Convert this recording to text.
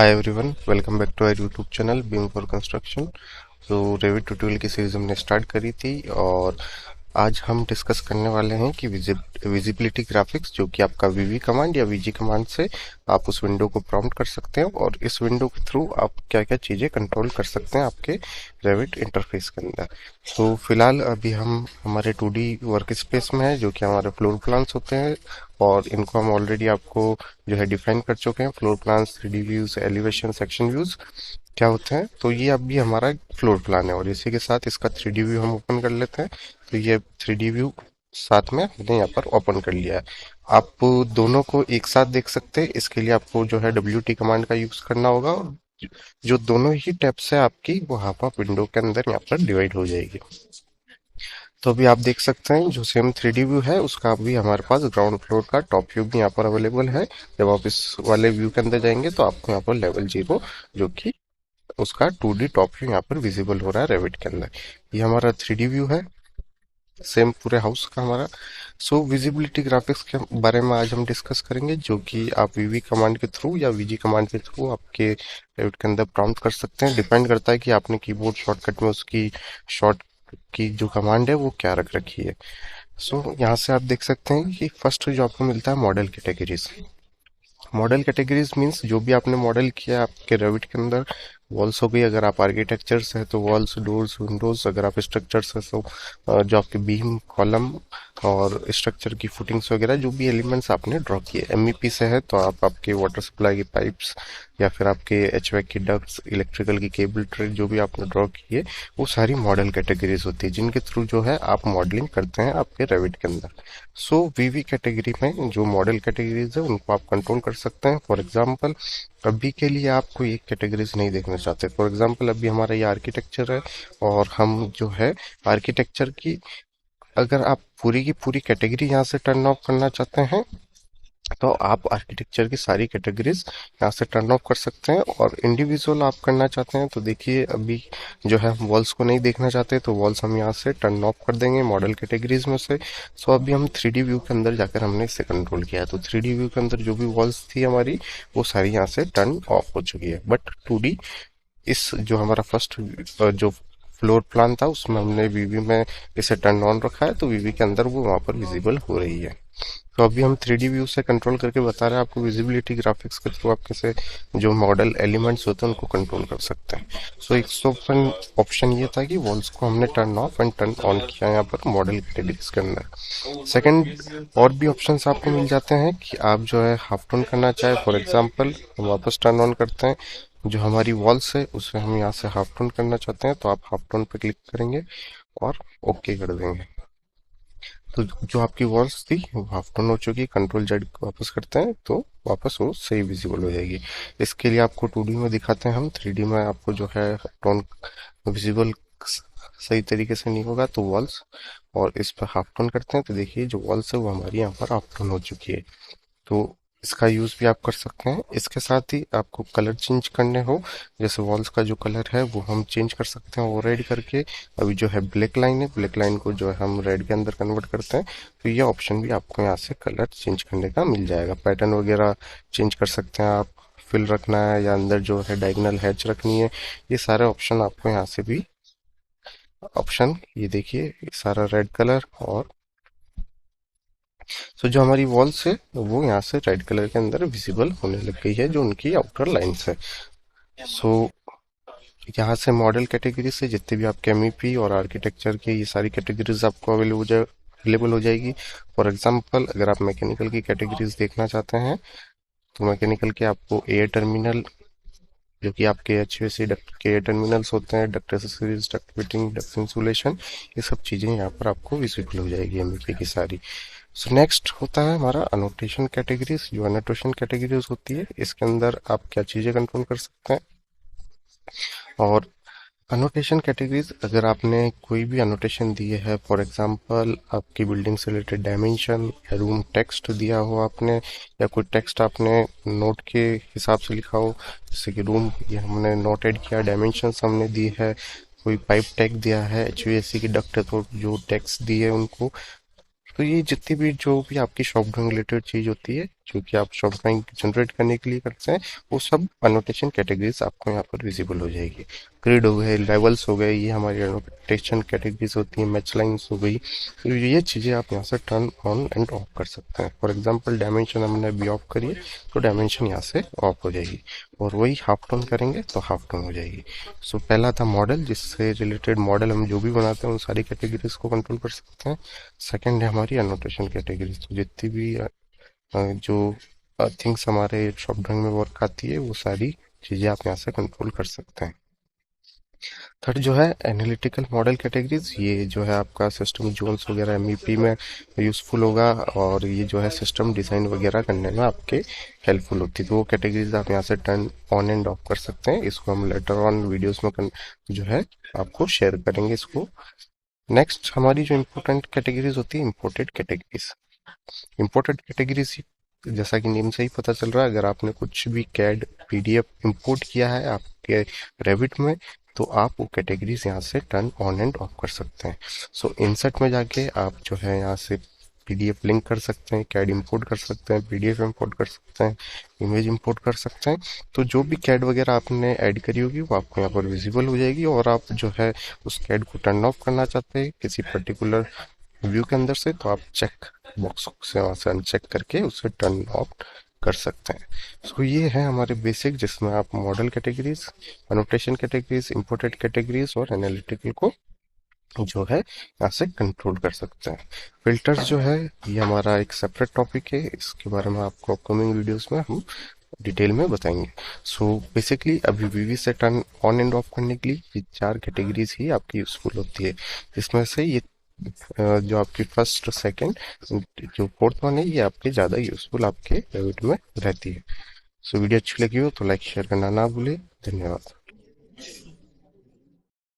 Hi everyone, welcome back to our YouTube channel BIM for Construction. तो Revit tutorial की series हमने start करी थी और आज हम डिस्कस करने वाले हैं कि विजिबिलिटी ग्राफिक्स, जो कि आपका वीवी कमांड या वीजी कमांड से आप उस विंडो को प्रॉम्प्ट कर सकते हैं और इस विंडो के थ्रू आप क्या क्या चीज़ें कंट्रोल कर सकते हैं आपके रेविट इंटरफेस के अंदर। तो फिलहाल अभी हम हमारे 2D वर्क स्पेस में है, जो कि हमारे फ्लोर प्लान्स होते हैं और इनको हम ऑलरेडी आपको जो है डिफाइन कर चुके हैं। Floor plans, 3D views, elevation, section views क्या होते हैं। तो ये अभी हमारा फ्लोर प्लान है और इसी के साथ इसका 3D व्यू हम ओपन कर लेते हैं। तो ये 3D व्यू साथ में हमने यहाँ पर ओपन कर लिया है। आप दोनों को एक साथ देख सकते हैं। इसके लिए आपको जो है WT कमांड का यूज करना होगा, जो दोनों ही टैब से आपकी वो हाफ आप विंडो के अंदर यहाँ पर डिवाइड हो जाएगी। तो अभी आप देख सकते हैं जो सेम 3D व्यू है उसका भी हमारे पास ग्राउंड फ्लोर का टॉप व्यू भी यहाँ पर अवेलेबल है। जब आप इस वाले व्यू के अंदर जाएंगे तो आपको यहाँ पर लेवल 0 जो कि उसका 2D टॉप व्यू यहाँ पर विजिबल हो रहा है रेविट के अंदर। ये हमारा 3D व्यू है सेम पूरे हाउस का हमारा। सो विजिबिलिटी ग्राफिक्स के बारे में आज हम डिस्कस करेंगे, जो कि आप वीवी कमांड के थ्रू या वीजी कमांड के थ्रू आपके रेविट के अंदर प्रॉम्प्ट कर सकते हैं। डिपेंड करता है कि आपने कीबोर्ड शॉर्टकट में उसकी शॉर्ट की जो कमांड है वो क्या रख रखी है। यहाँ से आप देख सकते हैं कि फर्स्ट जो आपको मिलता है model categories. Model categories means जो भी आपने मॉडल किया आपके रेविट के अंदर। वॉल्स हो गई, अगर आप आर्किटेक्चर्स है तो वॉल्स, डोर्स, विंडोज। अगर आप स्ट्रक्चर्स है तो जो आपके बीम, कॉलम और स्ट्रक्चर की फुटिंग्स वगैरह जो भी एलिमेंट्स आपने ड्रॉ किए। एमईपी से है तो आप आपके वाटर सप्लाई की पाइप्स या फिर आपके एचवैक की डक्ट्स, इलेक्ट्रिकल की केबल ट्रे जो भी आपने ड्रॉ की है वो सारी मॉडल कैटेगरीज होती है, जिनके थ्रू जो है आप मॉडलिंग करते हैं आपके रेविट के अंदर। वीवी कैटेगरी में जो मॉडल कैटेगरीज है उनको आप कंट्रोल कर सकते हैं। फॉर एग्जांपल अभी के लिए आप कोई एक कैटेगरीज नहीं देखना चाहते। फॉर एग्जांपल अभी हमारा ये आर्किटेक्चर है और हम जो है आर्किटेक्चर की अगर आप पूरी की पूरी कैटेगरी यहाँ से टर्न ऑफ करना चाहते हैं तो आप आर्किटेक्चर की सारी कैटेगरीज यहाँ से टर्न ऑफ कर सकते हैं। और इंडिविजुअल आप करना चाहते हैं तो देखिए अभी जो है हम वॉल्स को नहीं देखना चाहते तो वॉल्स हम यहाँ से टर्न ऑफ कर देंगे मॉडल कैटेगरीज में से। अभी हम 3D व्यू के अंदर जाकर हमने इसे कंट्रोल किया, तो 3D व्यू के अंदर जो भी वॉल्स थी हमारी वो सारी यहाँ से टर्न ऑफ हो चुकी है। बट 2D इस जो हमारा फर्स्ट जो फ्लोर प्लान था उसमें हमने वीवी में इसे टर्न ऑन रखा है, तो वीवी के अंदर वो वहाँ पर विजिबल हो रही है। तो अभी हम 3D व्यू से कंट्रोल करके बता रहे हैं आपको विजिबिलिटी ग्राफिक्स के थ्रू आप कैसे जो मॉडल एलिमेंट्स होते हैं उनको कंट्रोल कर सकते हैं। एक ऑप्शन ये था कि वॉल्स को हमने turn off and turn on किया यहाँ पर मॉडल कैटेगरीज के अंदर। सेकंड और भी ऑप्शंस आपको मिल जाते हैं कि आप जो है हाफ टोन करना चाहे। फॉर एग्जांपल हम वापस टर्न ऑन करते हैं, जो हमारी वॉल्स है उसे हम यहाँ से हाफ टोन करना चाहते हैं तो आप हाफ टोन पर क्लिक करेंगे और ओके कर देंगे। तो जो आपकी वॉल्स थी वो हाफ टोन हो चुकी है। कंट्रोल जेड वापस करते हैं तो वापस वो सही विजिबल हो जाएगी। इसके लिए आपको 2D में दिखाते हैं हम, 3D में आपको जो है टोन विजिबल सही तरीके से नहीं होगा तो वॉल्स और इस पर हाफ टोन करते हैं तो देखिए जो वॉल्स है वो हमारी यहाँ पर हाफ टोन हो चुकी है। तो इसका यूज भी आप कर सकते हैं। इसके साथ ही आपको कलर चेंज करने हो, जैसे वॉल्स का जो कलर है वो हम चेंज कर सकते हैं वो रेड करके। अभी जो है ब्लैक लाइन है, ब्लैक लाइन को जो है हम रेड के अंदर कन्वर्ट करते हैं तो ये ऑप्शन भी आपको यहाँ से कलर चेंज करने का मिल जाएगा। पैटर्न वगैरह चेंज कर सकते हैं आप, फिल रखना है या अंदर जो है डायगोनल हैच रखनी है, ये सारे ऑप्शन आपको यहाँ से भी ऑप्शन, ये देखिए सारा रेड कलर। और जो हमारी वॉल्स है वो यहाँ से रेड कलर के अंदर विजिबल होने लग गई है, जो उनकी आउटर लाइंस है। सो यहाँ से मॉडल कैटेगरी से जितने भी आपके एमईपी और आर्किटेक्चर के ये सारी कैटेगरीज आपको अवेलेबल हो जाएगी। फॉर एग्जांपल अगर आप मैकेनिकल की कैटेगरीज देखना चाहते हैं तो मैकेनिकल के आपको एयर टर्मिनल, जो कि आपके HVAC डक्ट के एयर टर्मिनल्स होते हैं, duct accessories, duct fitting, duct insulation, ये सब चीज़ें यहाँ पर आपको विजिबल हो जाएगी एमईपी की सारी। नेक्स्ट होता है हमारा अनोटेशन कैटेगरीज। जो अनोटेशन कैटेगरीज होती है इसके अंदर आप क्या चीज़ें कंट्रोल कर सकते हैं। और अनोटेशन कैटेगरीज अगर आपने कोई भी अनोटेशन दिए है, फॉर एग्जांपल आपकी बिल्डिंग से रिलेटेड डायमेंशन या रूम टेक्स्ट दिया हो आपने, या कोई टेक्स्ट आपने नोट के हिसाब से लिखा हो, जैसे कि रूम ये हमने नोट ऐड किया, डायमेंशन हमने दी है, कोई पाइप टैग दिया है, HVAC की डक्ट है तो जो टैक्स दिए उनको। तो ये जितनी भी जो भी आपकी शॉप ड्राइंग रिलेटेड चीज़ होती है जो कि आप शॉर्ट ड्राइंग जनरेट करने के लिए करते हैं, वो सब अनोटेशन कैटेगरीज आपको यहाँ पर विजिबल हो जाएगी। ग्रिड हो गए, लेवल्स हो गए, ये हमारी अनोटेशन कैटेगरीज होती हैं, मैच लाइन्स हो गई। तो ये चीज़ें आप यहाँ से टर्न ऑन एंड ऑफ कर सकते हैं। फॉर एग्जांपल डायमेंशन हमने अभी ऑफ करी है, तो डायमेंशन यहाँ से ऑफ हो जाएगी, और वही हाफ टोन करेंगे तो हाफ टोन हो जाएगी। सो पहला था मॉडल, जिससे रिलेटेड मॉडल हम जो भी बनाते हैं उन सारी कैटेगरीज को कंट्रोल कर सकते हैं। सेकंड है हमारी अनोटेशन कैटेगरीज, तो जितनी भी जो थिंग्स हमारे शॉप ड्राइंग में वर्क आती है, वो सारी चीज़ें आप यहाँ से कंट्रोल कर सकते हैं। थर्ड जो है एनालिटिकल मॉडल कैटेगरीज, ये जो है आपका सिस्टम जोन्स वगैरह एमईपी में यूज़फुल होगा, और ये जो है सिस्टम डिज़ाइन वगैरह करने में आपके हेल्पफुल होती है। तो वो कैटेगरीज आप यहाँ से टर्न ऑन एंड ऑफ कर सकते हैं। इसको हम लेटर ऑन वीडियोस में जो है आपको शेयर करेंगे इसको। नेक्स्ट हमारी जो इम्पोर्टेंट कैटेगरीज होती है, इम्पोर्टेड कैटेगरीज। इम्पोर्टेड कैटेगरीज जैसा कि नेम से ही पता चल रहा है, अगर आपने कुछ भी कैड पीडीएफ इंपोर्ट किया है आपके रेविट में, तो आप वो कैटेगरीज यहाँ से टर्न ऑन एंड ऑफ कर सकते हैं। सो इंसर्ट में जाके आप जो है यहाँ से पीडीएफ लिंक कर सकते हैं, कैड इंपोर्ट कर सकते हैं, पीडीएफ इंपोर्ट कर सकते हैं, इमेज इंपोर्ट कर सकते हैं। तो जो भी कैड वगैरह आपने ऐड करी होगी वो आपको यहाँ पर विजिबल हो जाएगी, और आप जो है उस कैड को टर्न ऑफ करना चाहते हैं किसी पर्टिकुलर व्यू के अंदर से, तो आप चेक बॉक्स से वहाँ से अनचेक करके उसे टर्न ऑफ कर सकते हैं। सो ये है हमारे बेसिक, जिसमें आप model categories, annotation categories, imported categories और एनालिटिकल को जो है यहाँ से कंट्रोल कर सकते हैं। फिल्टर्स जो है ये हमारा एक सेपरेट टॉपिक है, इसके बारे में आपको अपकमिंग वीडियोस में हम डिटेल में बताएंगे। सो बेसिकली अभी वीवी से टर्न ऑन एंड ऑफ करने के लिए ये चार कैटेगरीज ही आपकी यूजफुल होती है, जिसमें से ये जो आपकी फर्स्ट और सेकंड, जो फोर्थ वन है, ये आपके ज़्यादा यूजफुल आपके रेविट में रहती है। सो वीडियो अच्छी लगी हो तो लाइक शेयर करना ना भूले। धन्यवाद।